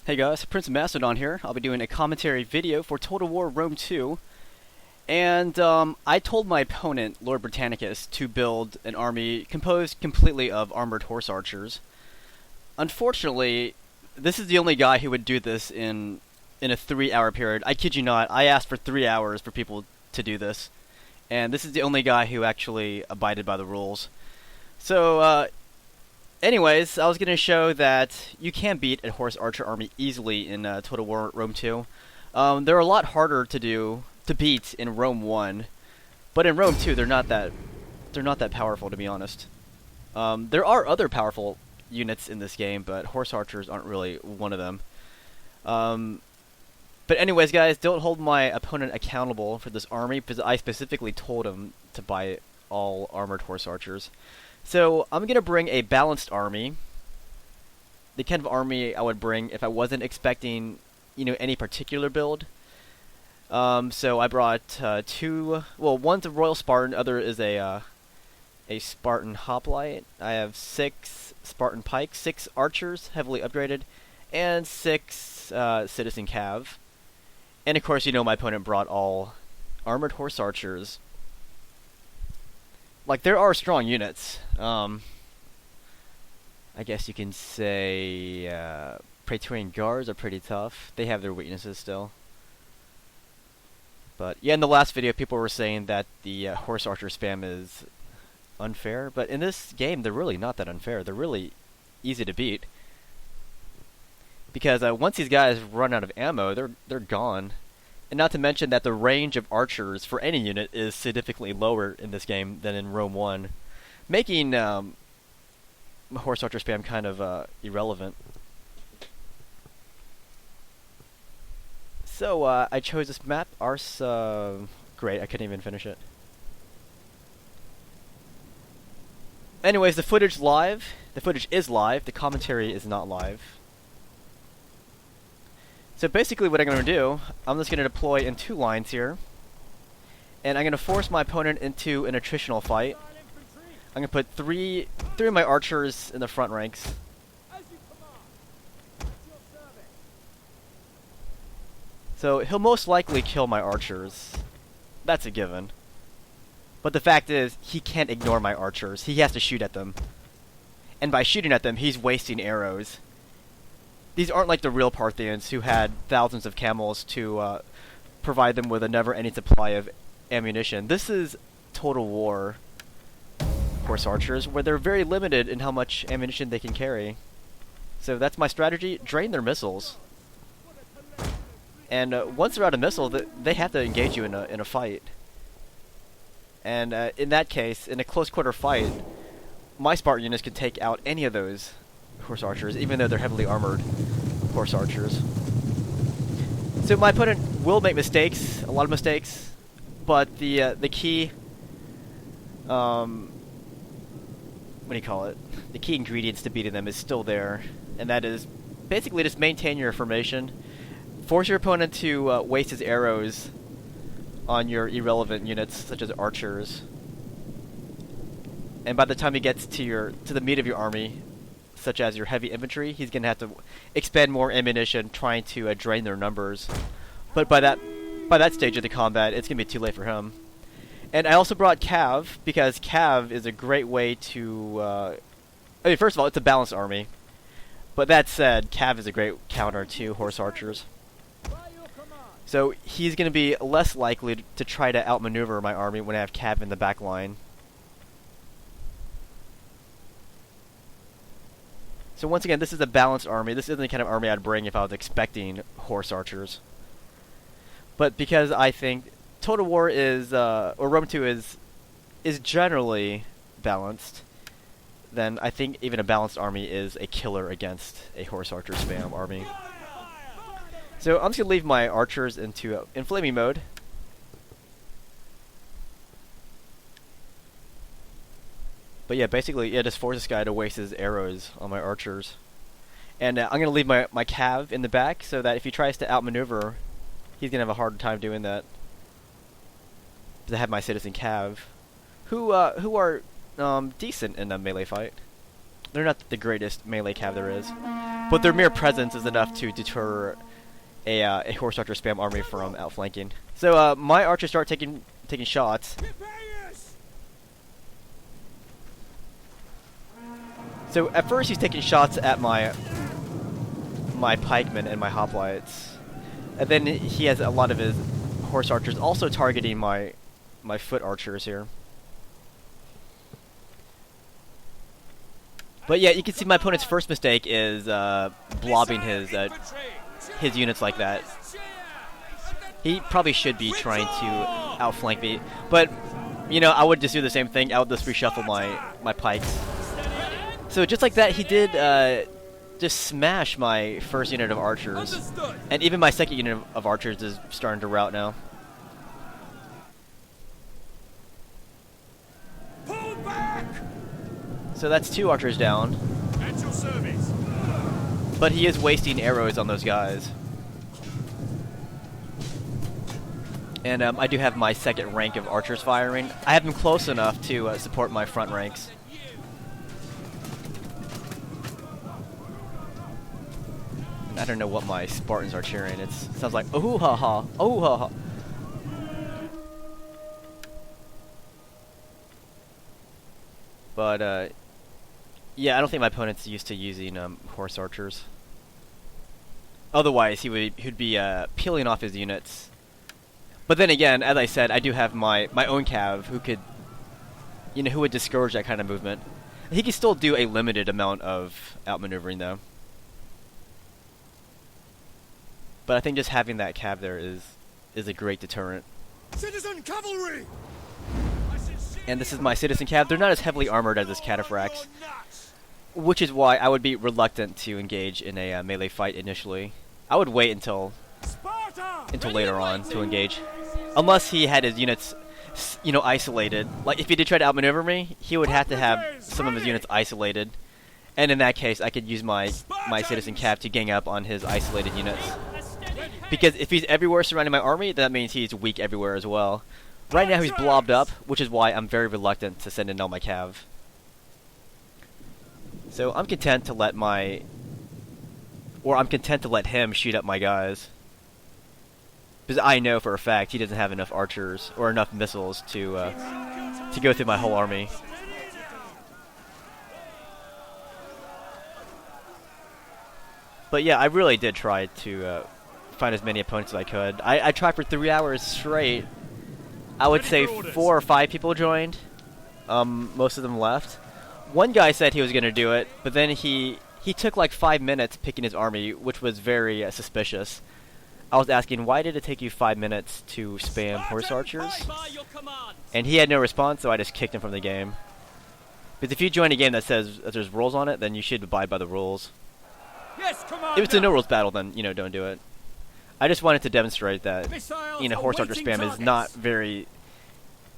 Hey guys, PrinceofMacedon here. I'll be doing a commentary video for Total War Rome 2. And I told my opponent, Lord Britannicus, to build an army composed completely of armored horse archers. Unfortunately, this is the only guy who would do this in a 3-hour period. I kid you not, I asked for 3 hours for people to do this. And this is the only guy who actually abided by the rules. So, anyways, I was going to show that you can beat a horse archer army easily in Total War Rome 2. They're a lot harder to beat in Rome 1, but in Rome 2 they're not that powerful, to be honest. There are other powerful units in this game, but horse archers aren't really one of them. But anyways, guys, don't hold my opponent accountable for this army, because I specifically told him to buy all armored horse archers. So I'm going to bring a balanced army, the kind of army I would bring if I wasn't expecting, any particular build. So I brought two. Well, one's a Royal Spartan, other is a Spartan hoplite. I have 6 Spartan pikes, 6 archers, heavily upgraded, and 6 citizen cav. And of course, my opponent brought all armored horse archers. Like, there are strong units. I guess you can say Praetorian Guards are pretty tough. They have their weaknesses still. But yeah, in the last video, people were saying that the horse archer spam is unfair. But in this game, they're really not that unfair. They're really easy to beat. Because once these guys run out of ammo, they're gone. And not to mention that the range of archers for any unit is significantly lower in this game than in Rome 1, making horse archer spam kind of irrelevant. So I chose this map, Ars. Great, I couldn't even finish it. Anyways, the footage live. The footage is live. The commentary is not live. So basically what I'm going to do, I'm just going to deploy in 2 lines here. And I'm going to force my opponent into an attritional fight. I'm going to put three of my archers in the front ranks. So he'll most likely kill my archers. That's a given. But the fact is, he can't ignore my archers. He has to shoot at them. And by shooting at them, he's wasting arrows. These aren't like the real Parthians who had thousands of camels to provide them with a never-ending supply of ammunition. This is Total War horse archers, where they're very limited in how much ammunition they can carry. So that's my strategy: drain their missiles. And once they're out of missiles, they have to engage you in a fight. And in that case, in a close quarter fight, my Spartan units can take out any of those horse archers, even though they're heavily armored horse archers. So my opponent will make mistakes, a lot of mistakes, but the key, what do you call it? The key ingredients to beating them is still there, and that is basically just maintain your formation, force your opponent to waste his arrows on your irrelevant units such as archers, and by the time he gets to the meat of your army, such as your heavy infantry, he's going to have to expend more ammunition trying to drain their numbers. But by that stage of the combat, it's going to be too late for him. And I also brought Cav, because Cav is a great way to... first of all, it's a balanced army. But that said, Cav is a great counter to horse archers. So he's going to be less likely to try to outmaneuver my army when I have Cav in the back line. So once again, this is a balanced army. This isn't the kind of army I'd bring if I was expecting horse archers. But because I think Total War or Rome 2 is generally balanced, then I think even a balanced army is a killer against a horse archer spam army. So I'm just going to leave my archers into inflaming mode. But yeah, basically, just force this guy to waste his arrows on my archers. And I'm going to leave my cav in the back so that if he tries to outmaneuver, he's going to have a hard time doing that. Because I have my citizen cav, who are decent in a melee fight. They're not the greatest melee cav there is. but their mere presence is enough to deter a horse archer spam army from outflanking. So my archers start taking shots. So at first he's taking shots at my pikemen and my hoplites, and then he has a lot of his horse archers also targeting my foot archers here. But yeah, you can see my opponent's first mistake is blobbing his units like that. He probably should be trying to outflank me, but you know, I would just do the same thing. I would just reshuffle my pikes. So just like that, he did just smash my first unit of archers, and even my second unit of archers is starting to rout now. Pull back! So that's 2 archers down. At your service. But he is wasting arrows on those guys. And I do have my second rank of archers firing. I have them close enough to support my front ranks. And I don't know what my Spartans are cheering. It sounds like oh ha ha, oh ha ha. But yeah, I don't think my opponent's used to using horse archers. Otherwise, he'd be peeling off his units. But then again, as I said, I do have my own cav who could, you know, who would discourage that kind of movement. He can still do a limited amount of outmaneuvering though. But I think just having that cav there is a great deterrent. Citizen cavalry! And this is my citizen cav. They're not as heavily armored as this cataphracts, which is why I would be reluctant to engage in a melee fight initially. I would wait until later on to engage, unless he had his units, you know, isolated. Like if he did try to outmaneuver me, he would have to have some of his units isolated, and in that case, I could use my citizen cav to gang up on his isolated units. Because if he's everywhere surrounding my army, that means he's weak everywhere as well. Right now he's blobbed up, which is why I'm very reluctant to send in all my cav. So I'm content to let him shoot up my guys. Because I know for a fact he doesn't have enough archers or enough missiles to go through my whole army. But yeah, I really did try to find as many opponents as I could. I tried for 3 hours straight. I would say 4 or 5 people joined. Most of them left. One guy said he was going to do it, but then he took like 5 minutes picking his army, which was very suspicious. I was asking, why did it take you 5 minutes to spam horse archers? And he had no response, so I just kicked him from the game. Because if you join a game that says that there's rules on it, then you should abide by the rules. Yes, If it's a no rules battle, then, you know, don't do it. I just wanted to demonstrate that, you know, horse archer spam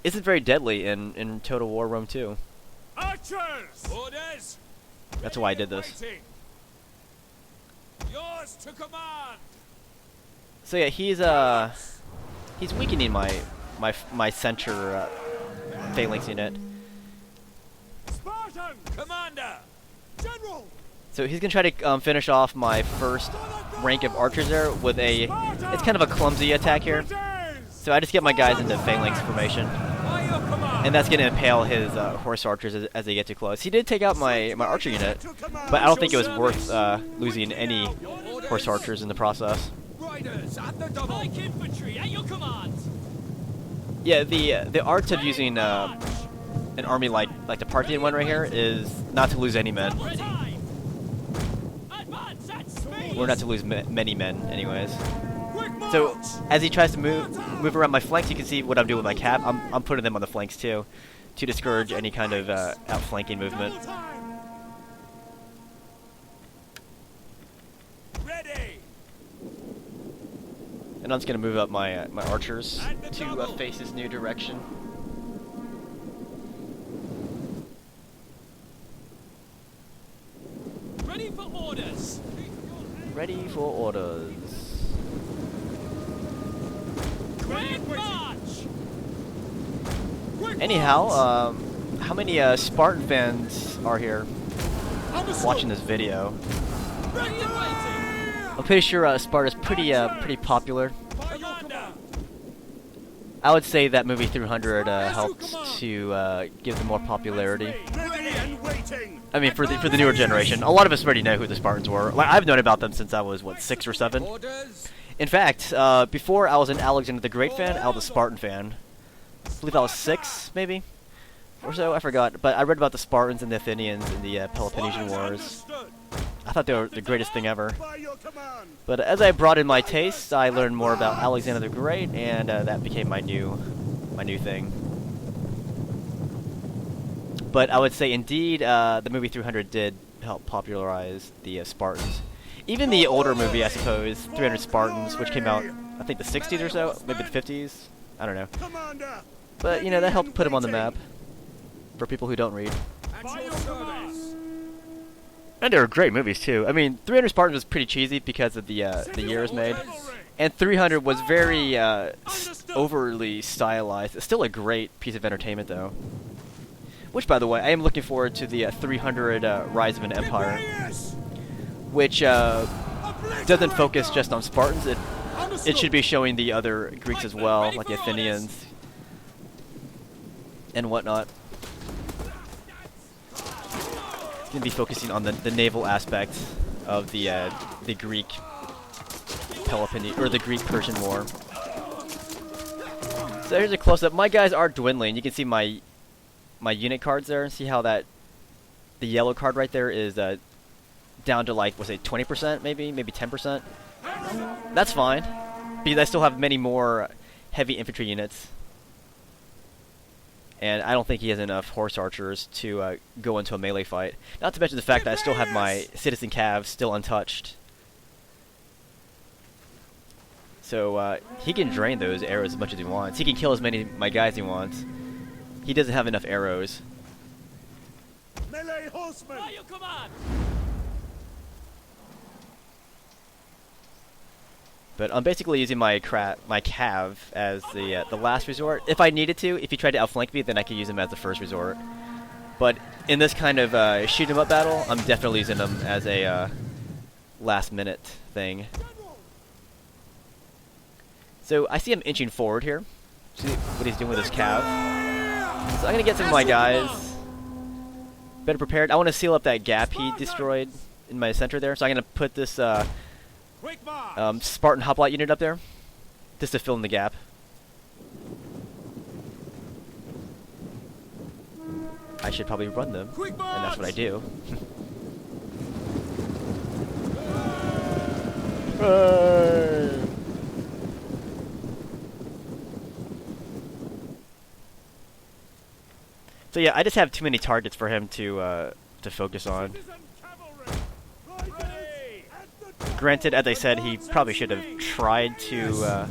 isn't very deadly in Total War Rome 2. Archers! Orders! That's why I did this. Yours to command! So yeah, he's weakening my center phalanx unit. Spartan! Commander! General! So he's gonna try to finish off my first rank of archers there with it's kind of a clumsy attack here. So I just get my guys into phalanx formation, and that's gonna impale his horse archers as they get too close. He did take out my archer unit, but I don't think it was worth losing any horse archers in the process. Yeah, the art of using an army like the Parthian one right here is not to lose any men. Or not to lose many men, anyways. So as he tries to move around my flanks, you can see what I'm doing with my cav. I'm putting them on the flanks too, to discourage any kind of outflanking movement. Ready. And I'm just gonna move up my archers to face this new direction. Ready for orders. Ready for orders. Quick march. Anyhow, how many Spartan fans are here watching this video? Ready and waiting. I'm pretty sure Sparta's pretty popular. Commander. I would say that movie 300 helped to give them more popularity. Ready and waiting. I mean, for the newer generation, a lot of us already know who the Spartans were. Like, I've known about them since I was, what, 6 or 7? Orders. In fact, before I was an Alexander the Great fan, I was a Spartan fan. I believe I was 6, maybe, or so, I forgot. But I read about the Spartans and the Athenians in the Peloponnesian Wars. I thought they were the greatest thing ever. But as I broadened my tastes, I learned more about Alexander the Great, and that became my new thing. But I would say, indeed, the movie 300 did help popularize the Spartans. Even the older movie, I suppose, 300 Spartans, which came out, I think, the 60s or so, maybe the 50s. I don't know. But, you know, that helped put them on the map for people who don't read. At your service. And they were great movies, too. I mean, 300 Spartans was pretty cheesy because of the year it was made. And 300 was very overly stylized. It's still a great piece of entertainment, though. Which, by the way, I am looking forward to the 300 Rise of an Empire, which doesn't focus just on Spartans. It should be showing the other Greeks as well, like the Athenians and whatnot. It's going to be focusing on the naval aspect of the Greek Peloponnesian, or the Greek-Persian War. So here's a close-up. My guys are dwindling. You can see my unit cards there. See how the yellow card right there is down to, like, what's it, 20% maybe 10%. That's fine, because I still have many more heavy infantry units, and I don't think he has enough horse archers to go into a melee fight. Not to mention the fact that I still have my citizen cav still untouched. So he can drain those arrows as much as he wants. He can kill as many of my guys as he wants. He doesn't have enough arrows. Melee horsemen. By your command. But I'm basically using my cav as the last resort. If I needed to, if he tried to outflank me, then I could use him as the first resort. But in this kind of shoot 'em up battle, I'm definitely using him as a last minute thing. So I see him inching forward here. See what he's doing with his cav. So I'm gonna get some of my guys better prepared. I want to seal up that gap he destroyed in my center there. So I'm gonna put this Spartan hoplite unit up there, just to fill in the gap. I should probably run them, and that's what I do. So yeah, I just have too many targets for him to focus on. Granted, as I said, he probably should have tried to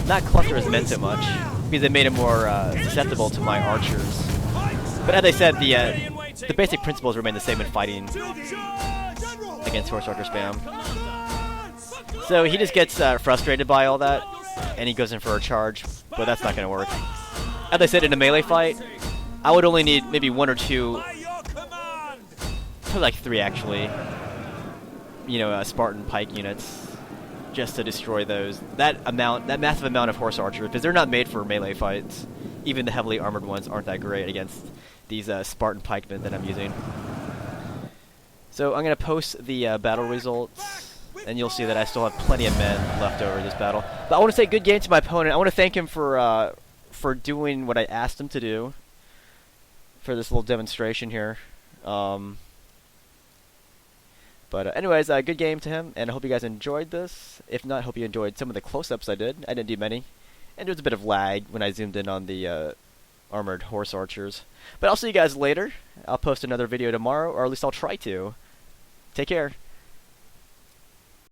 not cluster his men so much, because it made him more susceptible to my archers. But as I said, the basic principles remain the same in fighting against horse archer spam. So he just gets frustrated by all that, and he goes in for a charge, but that's not going to work. As I said, in a melee fight, I would only need maybe 1 or 2, probably like 3 actually, you know, Spartan pike units, just to destroy that massive amount of horse archers, because they're not made for melee fights. Even the heavily armored ones aren't that great against these Spartan pikemen that I'm using. So I'm going to post the battle results, and you'll see that I still have plenty of men left over this battle. But I want to say good game to my opponent. I want to thank him for doing what I asked him to do for this little demonstration here. But anyways, good game to him, and I hope you guys enjoyed this. If not, I hope you enjoyed some of the close-ups I did. I didn't do many, and there was a bit of lag when I zoomed in on the armored horse archers. But I'll see you guys later. I'll post another video tomorrow, or at least I'll try to. Take care.